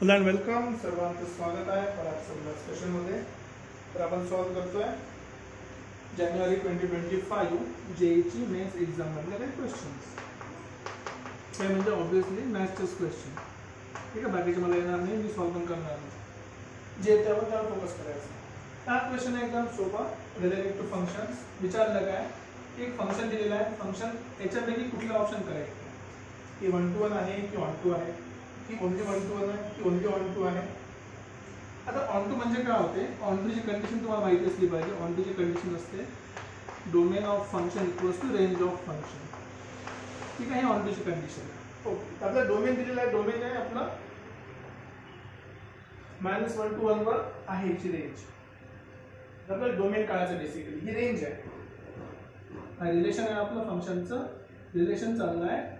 Hello and welcome, सर्वांचं स्वागत आहे पराग सेशनमध्ये. तर आपण सॉल्व करतोय जानेवारी 2025 जेईची मेन्स एक्झाम मधले काही क्वेश्चन्स. ते म्हणजे ऑब्विसली मॅथ्सचेच क्वेश्चन. ठीक आहे, बाकीचे मला येणार नाही, मी सॉल्व पण करणार नाही. जे त्यावर फोकस करायचं. हा क्वेश्चन एकदम सोपा, रिलेटेड टू फंक्शन्स. विचारलं काय, एक फंक्शन दिलेलं आहे, फंक्शन याच्यापैकी कुठलं ऑप्शन करायचं, की 1 to 1 आहे की 1 to आहे, की ओनली 1 to 1 आहे की ओनली 1 to आहे. आता ऑन टू म्हणजे काय होते, ऑन टूची कंडिशन तुम्हाला माहिती असली पाहिजे. ऑन टूची कंडिशन असते domain of function equals to range of function. ठीक आहे, ऑन टूची कंडिशन. ओके, आपला डोमेन दिलेला आहे. डोमेन आहे आपला -1 to 1 वर आहे याची रेंज. आपल्याला डोमेन काढायचं बेसिकली. ही रेंज आहे, हा रिलेशन आहे आपलं फंक्शनचं. रिलेशन चाललं आहे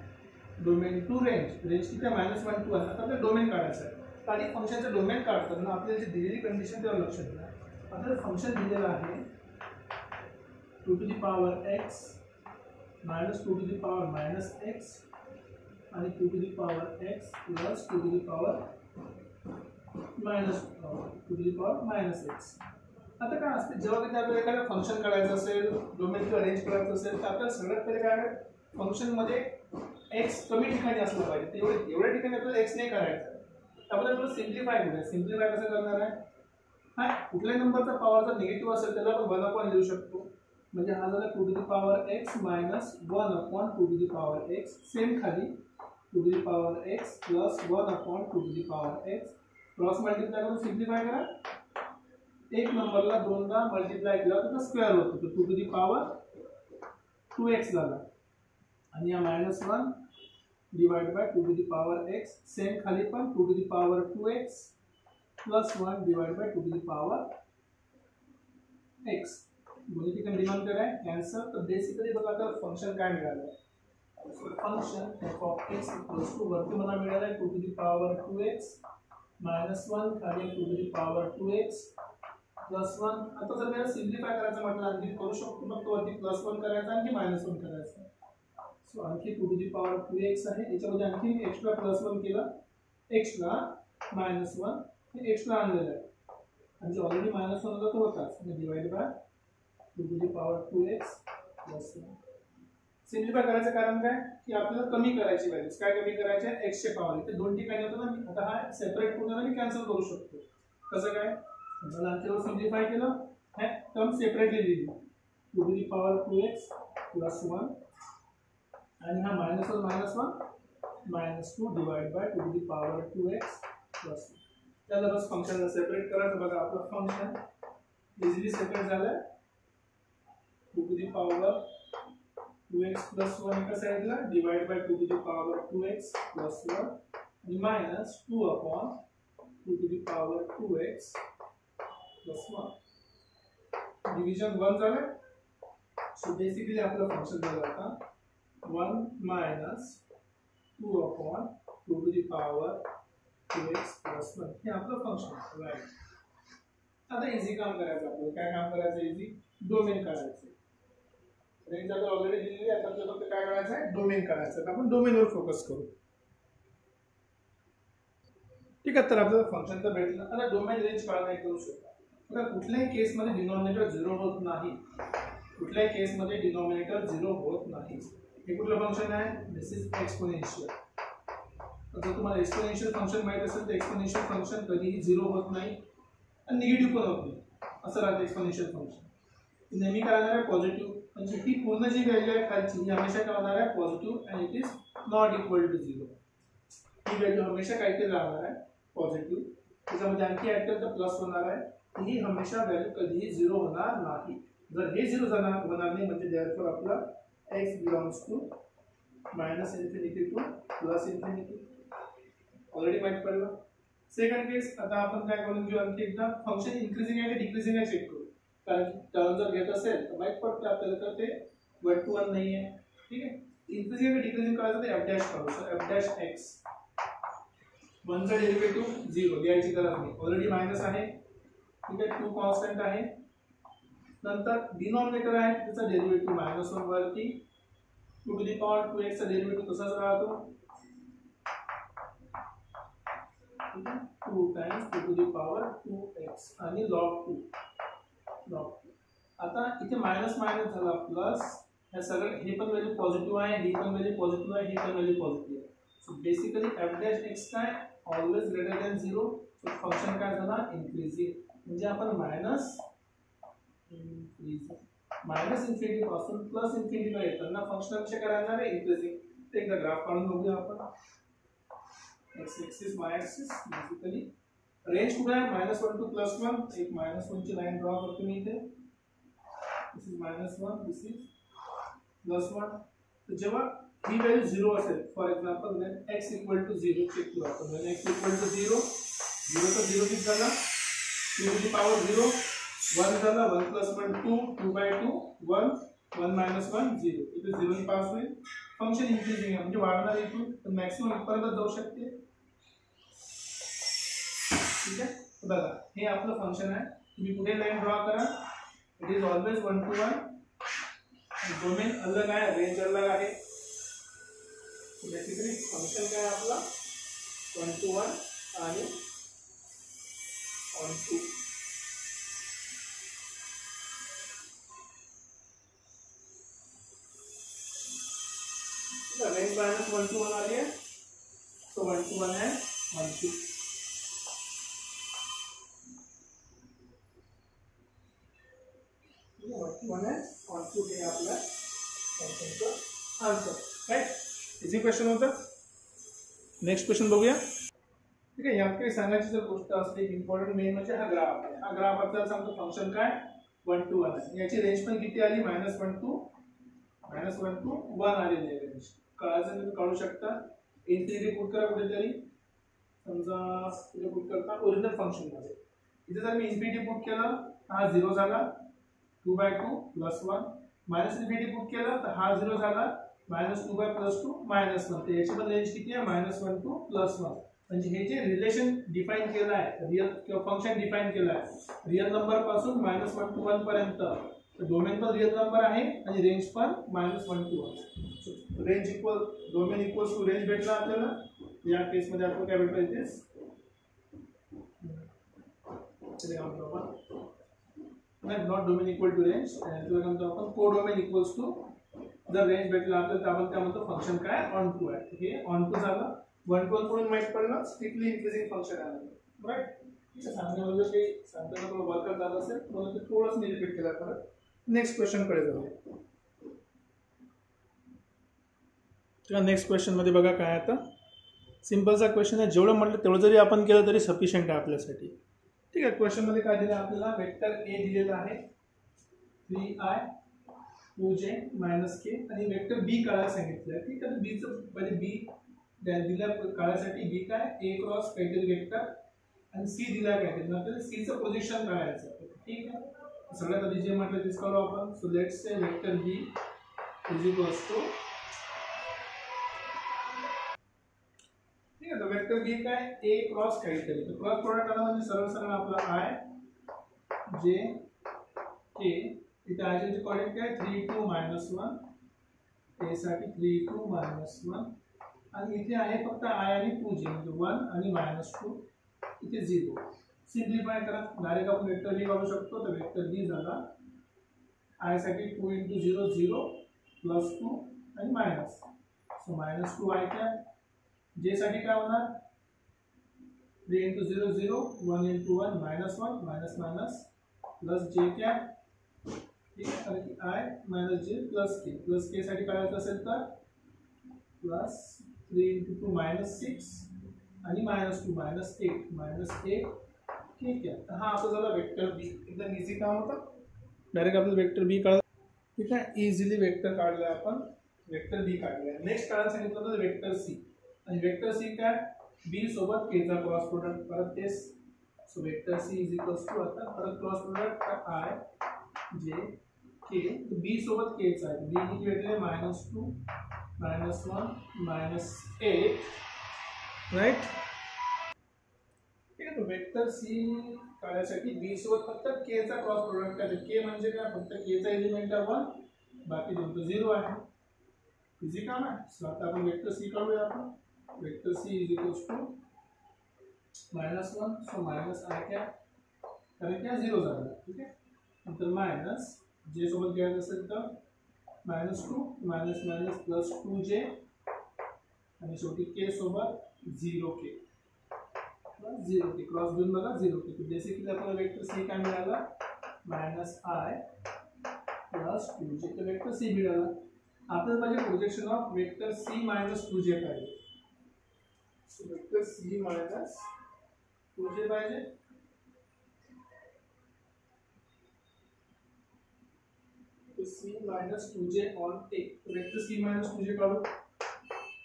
डोमेन टू रेंज. रेंज किती आहे? -1 to 1. आता आपल्याला डोमेन काढायचं आहे. आणि फंक्शनचं डोमेन काढताना आपल्याला जी दिलेली कंडिशन त्यावर लक्ष द्या. आपल्याला फंक्शन दिलेलं आहे 2 to the power x -2 to the power -x आणि 2 to the power x plus 2 to the power -2 to the power -x. आता काय असते, जेव्हा कधी आपल्याला एखादं फंक्शन काढायचं असेल, डोमेन किंवा रेंज काढायचं असेल, तर आपल्याला सगळ्यात पहिले काय आहे, फंक्शनमध्ये एक्स कमी ठिकाणी असलं पाहिजे. एवढ्या ठिकाणी आपल्याला एक्स नाही करायचं. त्यामुळे आपल्याला सिम्प्लिफाय करूया. सिम्प्लिफाय कसं करणार आहे, हा कुठल्याही नंबरचा पॉवर जर निगेटिव्ह असेल त्याला आपण 1 लिहू शकतो. म्हणजे हा झाला 2 to the power x minus 1 upon 2 to the power x. Same खाली 2 to the power x plus 1 upon 2 to the power x. Cross multiply करून सिम्प्लिफाय करा. एक नंबरला 2दा मल्टिप्लाय केला तर स्क्वेअर होतो, तो 2 to the power 2x झाला. आणि या -1 divide by 2 to the power x. Same खाली पण 2 to the power 2x plus 1 divide by 2 to the power x. दोन्ही ठिकाणी डिनॉमिनेटर आहे, कॅन्सल. तर बेसिकली बघा तर फंक्शन काय मिळालं, function f of x equals to वरती मला मिळालं आहे 2 to the power 2x -1 खाली 2 to the power 2x plus 1. आता जर मला सिम्प्लिफाय करायचं म्हटलं आणखी करू शकतो, मग तो वरती +1 करायचा आणखी -1 करायचा. सो आणखी 2 to the power 2x आहे. याच्यामध्ये आणखी एक्स्ट्रा +1 केला, एक्स्ट्रा -1 हे एक्स्ट्रा आणलेलं आहे. आणि ऑलरेडी -1 होता तो होताच. Divide by 2 to the power 2x plus 1. Simplify करायचं कारण काय, की आपल्याला कमी करायची व्हॅल्यूज. काय कमी करायचे, x चे पॉवर. इथे दोन ठिकाणी होतं ना, आता हा सेपरेट करून मी कॅन्सल करू शकतो. कसं काय, मला आणखी सिम्प्लिफाय केलं, हे टर्म सेपरेटली लिहिली. 2 to the power 2x plus 1 आणि हा -1 -2 divide by 2 to the power 2x plus 1. त्याला बस फंक्शनला सेपरेट करा. तर बघा आपलं फंक्शन इझिली सेपरेट झालं. 2 to the power 2x plus 1 एका साइडला divide by 2 to the power 2x plus 1 आणि -2 upon 2 to the power 2x plus 1. Division 1 झालं. सो बेसिकली आपलं फंक्शन झालं आता 1 -2 upon 2 to the power 2x plus 1. हे आपलं फंक्शन राईट. आता इझी काम करायचं आपल्याला. काय काम करायचं, इझी डोमेन काढायचं. रेंज आता ऑलरेडी दिलेली आहे, आता आपल्याला फक्त काय करायचं आहे, डोमेन काढायचं. तर आपण डोमेनवर फोकस करू. ठीक आहे, तर आपल्याला फंक्शन तर भेटलं. आता डोमेन रेंज काढणं करू शकतो. आता कुठल्याही केसमध्ये डिनॉमिनेटर 0 होत नाही. कुठल्याही केसमध्ये डिनॉमिनेटर 0 होत नाही. हे कुठलं फंक्शन आहे, दिस इज एक्सपोनेन्शियल. जर तुम्हाला एक्सपोनेन्शियल फंक्शन माहित असेल तर एक्सपोनेन्शियल फंक्शन कधीही 0 होत नाही आणि निगेटिव्ह पण होत नाही. असं राहतं एक्सपोनेन्शियल फंक्शन. नेहमी काय राहणार आहे, पॉझिटिव्ह. म्हणजे ही पूर्ण जी व्हॅल्यू आहे खालची, ही हमेशा काय होणार आहे, positive. And it is not equal to 0. ही व्हॅल्यू हमेशा काहीतरी राहणार आहे पॉझिटिव्ह. त्याच्यामध्ये आणखी ऍड केलं तर प्लस होणार आहे. ही हमेशा व्हॅल्यू कधीही 0 होणार नाही. जर हे 0 होणार नाही म्हणजे देअरफॉर आपला x belongs to -infinity to +infinity. Already माहित पडलं. सेकंड केस, आता आपण काय करून घेऊ, आणखी एकदा फंक्शन इन्क्रीजिंग आहे की डिक्रीजिंग आहे चेक करू. कारण टर्म जर घेत असेल तर माहित पडतं आपल्याला तर ते 1 to 1 नाही आहे. ठीक आहे, इन्क्रीजिंग आणि डिक्रीजिंग करायचं तर f' करू. सो f'(x) 1 चा डेरिव्हेटिव्ह 0 लिहायची गरज नाही, ऑलरेडी मायनस आहे. ठीक आहे, 2 कॉन्स्टंट आहे. नंतर डिनॉमिनेटर आहे त्याचा डेरिव्हेटिव्ह -1 वरती 2 to the power 2x चा डेरिव्हेटिव्ह तसाच राहतो. ठीक आहे 2 times 2 to the power 2x आणि log 2 आता इथे मायनस मायनस झाला प्लस हे सगळं हे पण व्हॅल्यू पॉझिटिव्ह आहे ही पण व्हॅल्यू पॉझिटिव्ह आहे ही पण व्हॅल्यू पॉझिटिव्ह आहे so basically f dash x काय always greater than 0 so function काय झाला इन्क्रीजिंग म्हणजे आपण मायनस इन्फिनिटी पासून प्लस इन्फिनिटी ला येताना फंक्शन कसे करायला आहे इन्क्रीजिंग एकदा ग्राफ काढून बघूया आपण x axis y axis basically range कुठे आहे -1 टू +1 एक -1 ची लाईन ड्रॉ करतो मी इथे दिस इज -1 दिस इज +1 तर जेव्हा ही व्हॅल्यू 0 असेल for example when x = 0 check करू आपण व्हेन x = 0 0 तर 0 किती झाला 2 टू दी पॉवर 0 1 झाला 1 + 1 2 2/2 1 1 - 1 0 इथे 0 ने पास होईल फंक्शन इन्क्रीजिंग आहे म्हणजे वाढणार इथून तर मॅक्सिमम इथपर्यंत जाऊ शकते ठीक आहे बघा हे आपलं फंक्शन आहे तुम्ही पुढे लाइन ड्रॉ करा it is always 1 to 1 domain अलग आहे रेंज अलग आहे बेसिकली फंक्शन काय आपला 1 to 1 आणि 1 to रेंज -1 to 1 आ रही है तो 1 to 1 है 1 to हे आपला फंक्शनचा आन्सर राइट इजी क्वेश्चन होता नेक्स्ट क्वेश्चन बघूया ठीक आहे यात काही सांगायची जर गोष्ट असते इम्पॉर्टंट मेन म्हणजे हा ग्राफ आहे हा ग्राफ आपल्याला सांगतो फंक्शन काय 1 to 1 आहे याची रेंज पण किती आली -1 to 1 आलेली आहे रेंज कळायचं तुम्ही काढू शकता इन्फिनिटी पुट करा कुठेतरी समजा इथे पुट करता ओरिजिनल फंक्शन मध्ये इथे जर मी इन्फिनिटी पुट केला हा 0 झाला 2/2 +1 माइनस इन्फिनिटी पुट केला तर हा 0 झाला -2/2 -1 तर याची पण रेंज किती आहे -1 to +1 म्हणजे हे जे रिलेशन डिफाइन केलं आहे रियल किंवा फंक्शन डिफाइन केलं आहे रियल नंबर पासून -1 to 1 पर्यंत तर डोमेन पण रियल नंबर आहे आणि रेंज पण -1 to 1 range equal domain equals to range भेटला आपल्याला या केस मध्ये आपण काय भेटलं इथे not domain equal to range तुला म्हणतो आपण कोडोमेन इक्वल्स टू जर रेंज भेटला आपल्याला तर आपण काय म्हणतो फंक्शन काय ऑन टू आहे हे ऑन टू झालं 1 to 1 कडून माहित पडलं स्ट्रिक्टली इन्क्रीजिंग फंक्शन आहे राइट ठीक आहे सांगण्यामध्ये काही सांगताना थोडं वर्क झालं असेल म्हणून ते थोडंसं मी रिपीट केलं परत नेक्स्ट क्वेश्चन कडे जाऊया तर नेक्स्ट क्वेश्चन मध्ये बघा काय आता सिंपलचा क्वेश्चन आहे जेवढं म्हटलं तेवढं जरी आपण केलं तरी सफिशियंट आहे आपल्यासाठी ठीक आहे क्वेश्चन मध्ये काय दिलं आपल्याला वेक्टर a दिलेला आहे 3i 2j - k आणि वेक्टर b काढायला सांगितलं ठीक आहे b चं पहिले b दिला काढायसाठी b काय a क्रॉस काहीतरी वेक्टर आणि c दिला काहीतरी आपल्याला c चं पोझिशन काढायचं ठीक आहे सगळ्यात आधी जे म्हटलं तेच करू आपण so let's say vector b is equals to ठीक आहे तो वेक्टर b काय a क्रॉस काहीतरी तो क्रॉस प्रोडक्ट आला म्हणजे सरळ सरळ आपला i j k इथे i चे कोऑर्डिनेट काय 3 2 -1 a साठी 3 2 -1 आणि इथे आहे फक्त i आणि 2j म्हणजे 1 आणि -2 इथे 0 सिंपलीफाय करा डायरेक्ट आपण वेक्टर b काढू शकतो तर वेक्टर b झाला i साठी 2 * 0 0 +2 आणि मायनस सो -2i काय j साठी काय होणार 3 * 0 0 1 * 1 -1 माइनस प्लस j क्या ठीक आहे कारण की i - j + k साठी काय होत असेल तर प्लस 3 * 2 -6 आणि -2 -8 ठीक आहे तर हा आपला झाला वेक्टर b एकदम इझी काम होतं डायरेक्ट आपण वेक्टर b काढला ठीक आहे इझिली वेक्टर काढला आपण वेक्टर b काढला नेक्स्ट काढायला सांगितलं होतं वेक्टर c आणि वेक्टर c काय b सोबत k चा क्रॉस प्रोडक्ट परत तेच सो वेक्टर c = आता परत cross product i j k b सोबत k चा आहे b किती भेटले -2 -1 -8 राइट ठीक आहे तो वेक्टर c काढण्यासाठी b सोबत फक्त k चा क्रॉस प्रोडक्ट आहे k म्हणजे काय फक्त k चा एलिमेंट आहे 1 बाकी दोन तो 0 आहे इझी काम आहे सो आता आपण वेक्टर c काढूया आपण vector c = -1 so minus i cap कारण की 0 झाला. ठीक आहे. नंतर मायनस जे सोबत घ्यायचं असेल तर -2 मायनस मायनस प्लस 2j आणि शेवटी के सोबत 0k प्लस 0k क्रॉस घेऊन बघा 0k. बेसिकली आपल्याला वेक्टर सी काय मिळाला -i प्लस 2j तर वेक्टर सी मिळाला. आपल्याला पाहिजे projection of vector C minus 2j पाहिजे. वेक्टर सी मायनस 2j पाहिजे. C minus 2j on A vector C minus 2j काढू.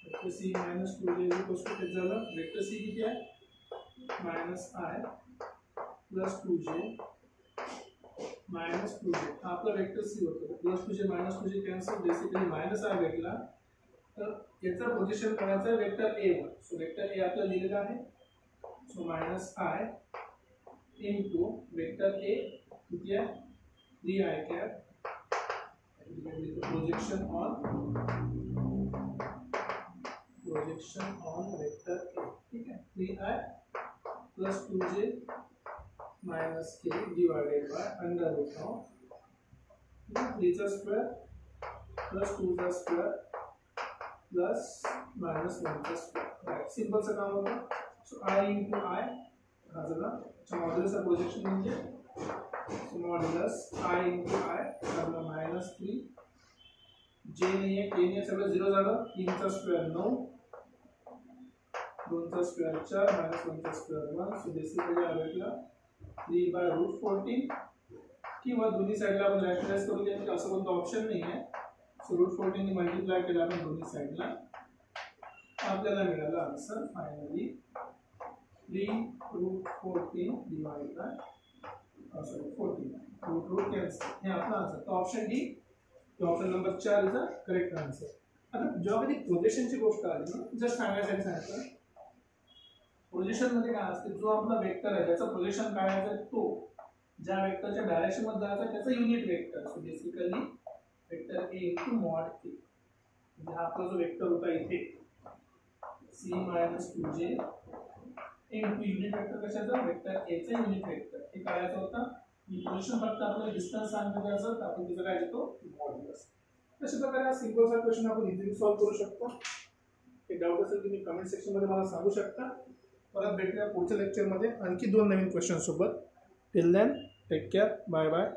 वेक्टर सी माइनस 2j किती झालं. वेक्टर सी किती आहे minus I plus 2j minus 2j आपला vector C होतं. Plus 2j minus 2j cancel. Basically minus I भेटला तर याचा पोझिशन करायचं आहे वेक्टर ए वर. सो वेक्टर ए आपल्याला दिलेला आहे. So minus I into vector A किती आहे 3i cap projection on vector A. ठीक है 3i plus 2j minus k divided by under root of 3 का स्क्वायर plus 2 का स्क्वायर plus minus 1 का स्क्वायर. राइट सिंपल सा काम होगा. सो i into i हा झाला मॉड्यूलस प्रोजेक्शन म्हणजे मॉड्यूलस i into i करना -3 j नहीं है k नहीं है सगळं 0 झालं. 3 चा स्क्वेअर 9 2 चा स्क्वेअर 4 -1 चा स्क्वेअर 1. सो बेसिकली हा भेटला 3/√14 किंवा दोन्ही साइडला आपण रॅशनलाइज करू द्या. असं कोणतं ऑप्शन नाही आहे. सो √14 ने मल्टिप्लाय केला आपण दोन्ही साइडला आपल्याला मिळाला answer finally 3√14 divide by 14 root cancel हे आपला आंसर. तो ऑप्शन डी तो option number 4 is the correct answer. आता जेव्हा कधी प्रोजेक्शनची गोष्ट आली ना जस्ट सांगायसाठी सांगितलं प्रोजेक्शन मध्ये काय असते जो आपला वेक्टर आहे त्याचं प्रोजेक्शन काय आहे तो ज्या वेक्टरच्या डायरेक्शन मध्ये जायचा त्याचं unit vector. So basically vector a into mod a म्हणजे हा आपला जो वेक्टर होता इथे c minus 2j into unit vector कशाचा वेक्टर a चा युनिट वेक्टर हे करायचं होतं. पोझिशन फक्त आपल्याला डिस्टन्स सांगायचं असं तर आपण तिचं काय देतो मॉड्युलस. अशा प्रकारे हा सिंपल सा क्वेश्चन आपण इझिली सॉल्व करू शकतो. हे डाऊट असेल तुम्ही कमेंट सेक्शन मध्ये मला सांगू शकता. परत भेटूया पुढच्या लेक्चर मध्ये आणखी 2 नवीन क्वेश्चन सोबत. Till then take care bye bye.